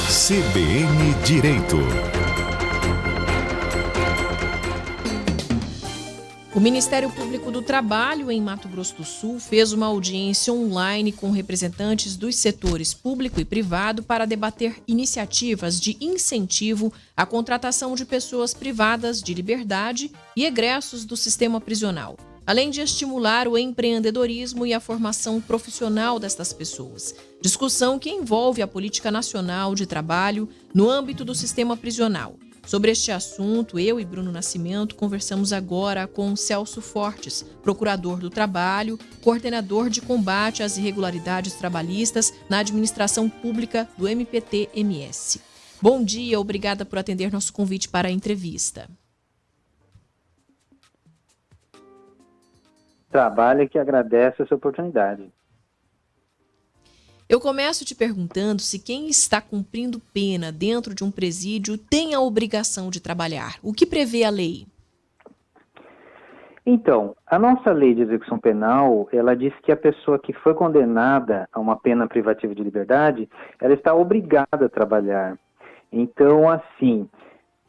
CBN Direito. O Ministério Público do Trabalho, em Mato Grosso do Sul, fez uma audiência online com representantes dos setores público e privado para debater iniciativas de incentivo à contratação de pessoas privadas de liberdade e egressos do sistema prisional, além de estimular o empreendedorismo e a formação profissional destas pessoas. Discussão que envolve a Política Nacional de Trabalho no âmbito do sistema prisional. Sobre este assunto, eu e Bruno Nascimento conversamos agora com Celso Fortes, procurador do Trabalho, coordenador de combate às irregularidades trabalhistas na administração pública do MPT-MS. Bom dia, obrigada por atender nosso convite para a entrevista. Trabalho que agradece essa oportunidade. Eu começo te perguntando se quem está cumprindo pena dentro de um presídio tem a obrigação de trabalhar. O que prevê a lei? Então, a nossa lei de execução penal, ela diz que a pessoa que foi condenada a uma pena privativa de liberdade, ela está obrigada a trabalhar. Então, assim,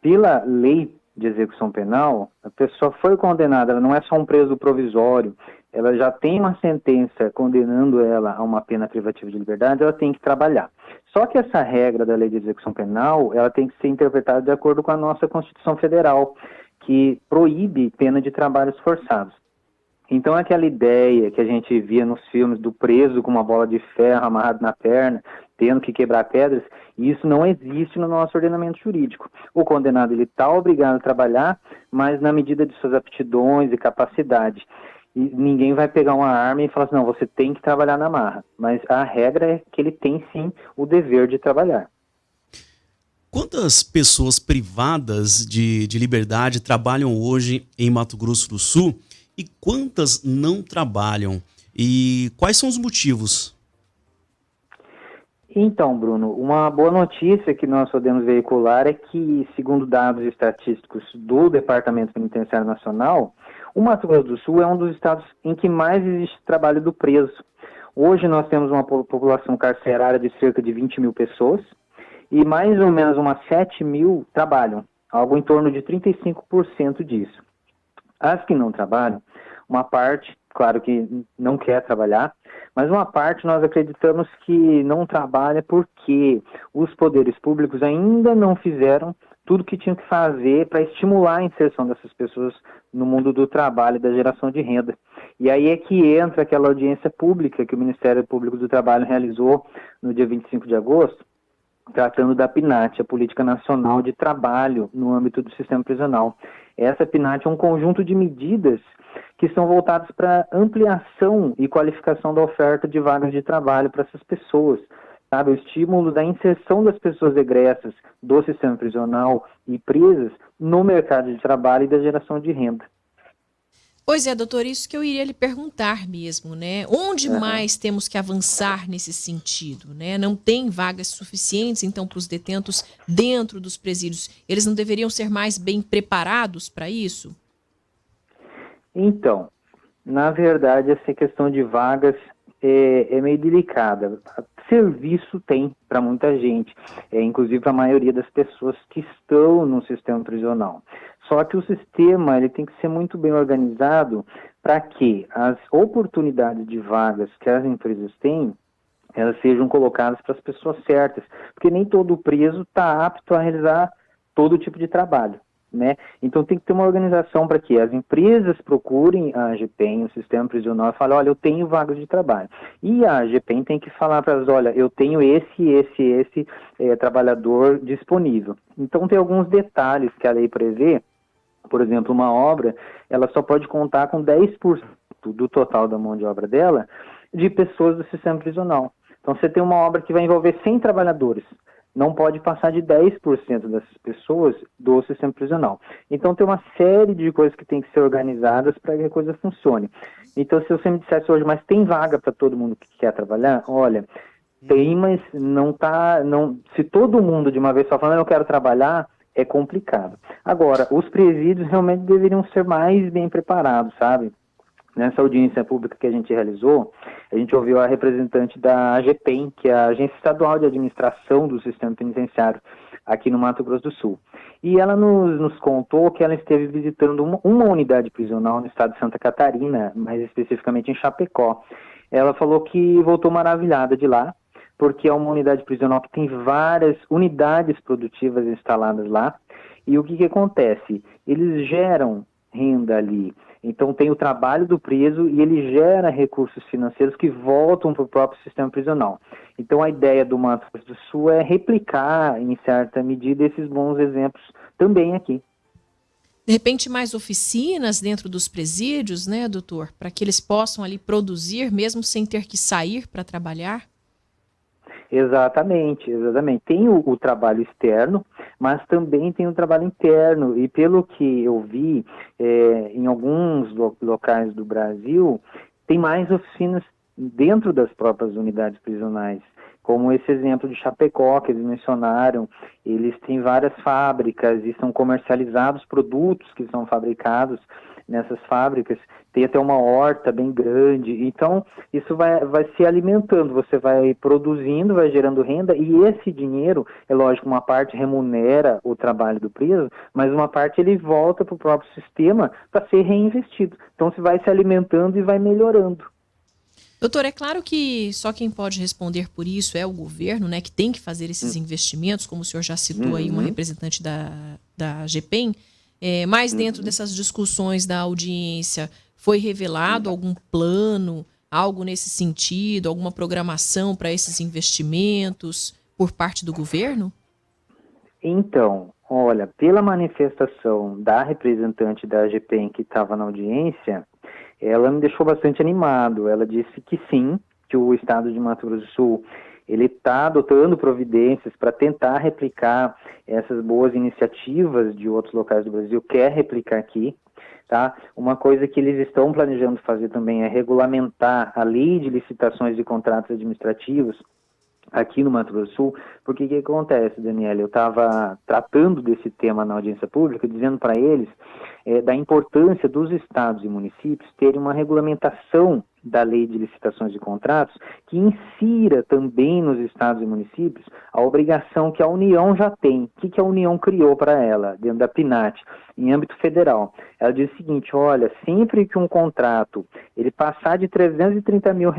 pela lei de execução penal, a pessoa foi condenada, ela não é só um preso provisório, ela já tem uma sentença condenando ela a uma pena privativa de liberdade, ela tem que trabalhar. Só que essa regra da lei de execução penal, ela tem que ser interpretada de acordo com a nossa Constituição Federal, que proíbe pena de trabalhos forçados. Então, aquela ideia que a gente via nos filmes do preso com uma bola de ferro amarrado na perna, tendo que quebrar pedras, isso não existe no nosso ordenamento jurídico. O condenado está obrigado a trabalhar, mas na medida de suas aptidões e capacidade. E ninguém vai pegar uma arma e falar assim, não, você tem que trabalhar na marra. Mas a regra é que ele tem, sim, o dever de trabalhar. Quantas pessoas privadas de liberdade trabalham hoje em Mato Grosso do Sul e quantas não trabalham? E quais são os motivos? Então, Bruno, uma boa notícia que nós podemos veicular é que, segundo dados estatísticos do Departamento Penitenciário Nacional, o Mato Grosso do Sul é um dos estados em que mais existe trabalho do preso. Hoje nós temos uma população carcerária de cerca de 20 mil pessoas e mais ou menos umas 7 mil trabalham, algo em torno de 35% disso. As que não trabalham, uma parte, claro que não quer trabalhar, mas uma parte nós acreditamos que não trabalha porque os poderes públicos ainda não fizeram tudo o que tinham que fazer para estimular a inserção dessas pessoas no mundo do trabalho e da geração de renda. E aí é que entra aquela audiência pública que o Ministério Público do Trabalho realizou no dia 25 de agosto, tratando da PNAT, a Política Nacional de Trabalho no âmbito do sistema prisional. Essa PNAT é um conjunto de medidas que são voltadas para ampliação e qualificação da oferta de vagas de trabalho para essas pessoas, sabe? O estímulo da inserção das pessoas egressas do sistema prisional e presas no mercado de trabalho e da geração de renda. Pois é, doutor, isso que eu iria lhe perguntar mesmo, né? Onde mais temos que avançar nesse sentido, né? Não tem vagas suficientes, então, para os detentos dentro dos presídios. Eles não deveriam ser mais bem preparados para isso? Então, na verdade, essa questão de vagas é meio delicada. Serviço tem para muita gente, inclusive para a maioria das pessoas que estão no sistema prisional. Só que o sistema ele tem que ser muito bem organizado para que as oportunidades de vagas que as empresas têm, elas sejam colocadas para as pessoas certas, porque nem todo preso está apto a realizar todo tipo de trabalho, né? Então tem que ter uma organização para que as empresas procurem a AGPEM, o sistema prisional, e falem, olha, eu tenho vagas de trabalho. E a AGPEM tem que falar para elas, olha, eu tenho esse trabalhador disponível. Então tem alguns detalhes que a lei prevê. Por exemplo, uma obra, ela só pode contar com 10% do total da mão de obra dela de pessoas do sistema prisional. Então você tem uma obra que vai envolver 100 trabalhadores. Não pode passar de 10% dessas pessoas do sistema prisional. Então tem uma série de coisas que tem que ser organizadas para que a coisa funcione. Então se você me dissesse hoje, mas tem vaga para todo mundo que quer trabalhar? Olha, tem, mas se todo mundo de uma vez só falando eu quero trabalhar, é complicado. Agora, os presídios realmente deveriam ser mais bem preparados, sabe? Nessa audiência pública que a gente realizou, a gente ouviu a representante da AGPEM, que é a Agência Estadual de Administração do Sistema Penitenciário, aqui no Mato Grosso do Sul. E ela nos contou que ela esteve visitando uma unidade prisional no estado de Santa Catarina, mais especificamente em Chapecó. Ela falou que voltou maravilhada de lá, porque é uma unidade prisional que tem várias unidades produtivas instaladas lá. E o que acontece? Eles geram renda ali. Então tem o trabalho do preso e ele gera recursos financeiros que voltam para o próprio sistema prisional. Então a ideia do Mato Grosso do Sul é replicar, em certa medida, esses bons exemplos também aqui. De repente, mais oficinas dentro dos presídios, né, doutor? Para que eles possam ali produzir, mesmo sem ter que sair para trabalhar? Exatamente. Tem o trabalho externo, mas também tem o trabalho interno. E pelo que eu vi, em alguns locais do Brasil, tem mais oficinas dentro das próprias unidades prisionais. Como esse exemplo de Chapecó, que eles mencionaram, eles têm várias fábricas e são comercializados produtos que são fabricados nessas fábricas, tem até uma horta bem grande, então isso vai se alimentando, você vai produzindo, vai gerando renda, e esse dinheiro, é lógico, uma parte remunera o trabalho do preso, mas uma parte ele volta para o próprio sistema para ser reinvestido, então você vai se alimentando e vai melhorando. Doutor, é claro que só quem pode responder por isso é o governo, né, que tem que fazer esses investimentos, como o senhor já citou aí, uma representante da AGPEM, mas dentro dessas discussões da audiência, foi revelado algum plano, algo nesse sentido, alguma programação para esses investimentos por parte do governo? Então, olha, pela manifestação da representante da AGPEM que estava na audiência, ela me deixou bastante animado. Ela disse que sim, que o estado de Mato Grosso do Sul ele está adotando providências para tentar replicar essas boas iniciativas de outros locais do Brasil, quer replicar aqui, tá? Uma coisa que eles estão planejando fazer também é regulamentar a lei de licitações de contratos administrativos aqui no Mato Grosso do Sul, porque o que acontece, Daniela? Eu estava tratando desse tema na audiência pública, dizendo para eles da importância dos estados e municípios terem uma regulamentação da lei de licitações de contratos que insira também nos estados e municípios a obrigação que a União já tem. O que a União criou para ela, dentro da PNAT, em âmbito federal? Ela diz o seguinte, olha, sempre que um contrato ele passar de R$330 mil,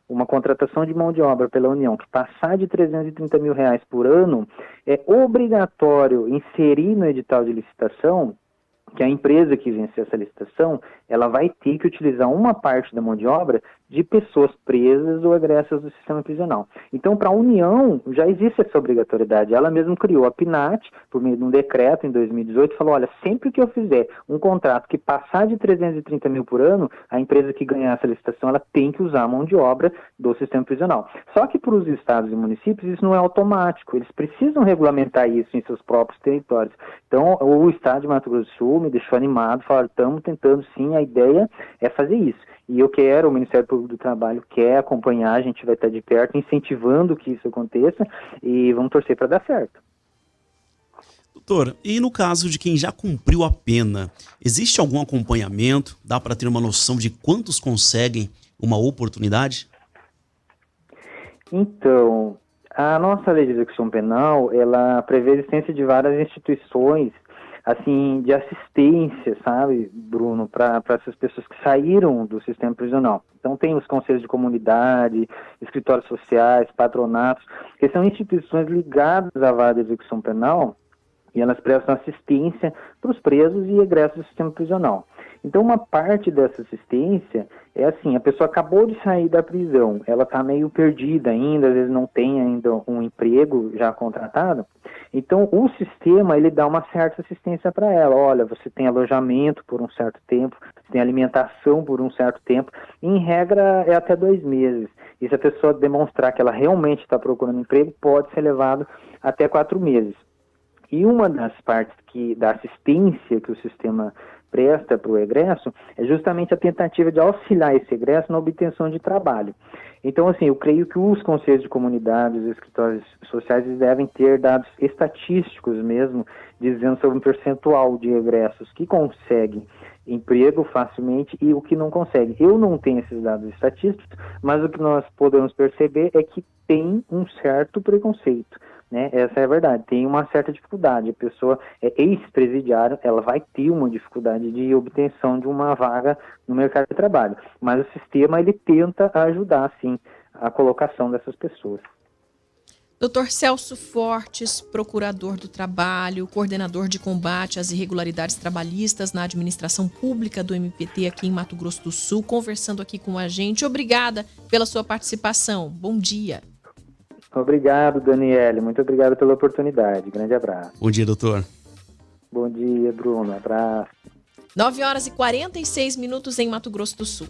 uma contratação de mão de obra pela União que passar de R$330 mil por ano, é obrigatório inserir no edital de licitação que a empresa que vencer essa licitação, ela vai ter que utilizar uma parte da mão de obra de pessoas presas ou egressas do sistema prisional. Então, para a União, já existe essa obrigatoriedade. Ela mesma criou a PNAT, por meio de um decreto em 2018, falou, olha, sempre que eu fizer um contrato que passar de 330 mil por ano, a empresa que ganhar essa licitação, ela tem que usar a mão de obra do sistema prisional. Só que para os estados e municípios, isso não é automático. Eles precisam regulamentar isso em seus próprios territórios. Então, o estado de Mato Grosso do Sul me deixou animado, falaram, estamos tentando sim, a ideia é fazer isso. E eu quero, o Ministério Público do Trabalho quer acompanhar, a gente vai estar de perto, incentivando que isso aconteça e vamos torcer para dar certo. Doutor, e no caso de quem já cumpriu a pena, existe algum acompanhamento? Dá para ter uma noção de quantos conseguem uma oportunidade? Então, a nossa lei de execução penal, ela prevê a existência de várias instituições assim, de assistência, sabe, Bruno, para essas pessoas que saíram do sistema prisional. Então tem os conselhos de comunidade, escritórios sociais, patronatos, que são instituições ligadas à vara de execução penal e elas prestam assistência para os presos e egressos do sistema prisional. Então uma parte dessa assistência é assim, a pessoa acabou de sair da prisão, ela está meio perdida ainda, às vezes não tem ainda um emprego já contratado, então o sistema ele dá uma certa assistência para ela, olha, você tem alojamento por um certo tempo, você tem alimentação por um certo tempo, e, em regra é até 2 meses, e se a pessoa demonstrar que ela realmente está procurando emprego, pode ser levado até 4 meses. E uma das partes da assistência que o sistema presta para o egresso é justamente a tentativa de auxiliar esse egresso na obtenção de trabalho. Então, assim, eu creio que os conselhos de comunidade, os escritórios sociais, eles devem ter dados estatísticos mesmo, dizendo sobre um percentual de egressos que conseguem emprego facilmente e o que não consegue. Eu não tenho esses dados estatísticos, mas o que nós podemos perceber é que tem um certo preconceito, né? Essa é a verdade, tem uma certa dificuldade. A pessoa é ex-presidiário, ela vai ter uma dificuldade de obtenção de uma vaga no mercado de trabalho, mas o sistema ele tenta ajudar, sim, a colocação dessas pessoas. Dr. Celso Fortes, procurador do trabalho, coordenador de combate às irregularidades trabalhistas na administração pública do MPT aqui em Mato Grosso do Sul, conversando aqui com a gente. Obrigada pela sua participação. Bom dia. Obrigado, Daniele. Muito obrigado pela oportunidade. Grande abraço. Bom dia, doutor. Bom dia, Bruno. Abraço. 9 horas e 46 minutos em Mato Grosso do Sul.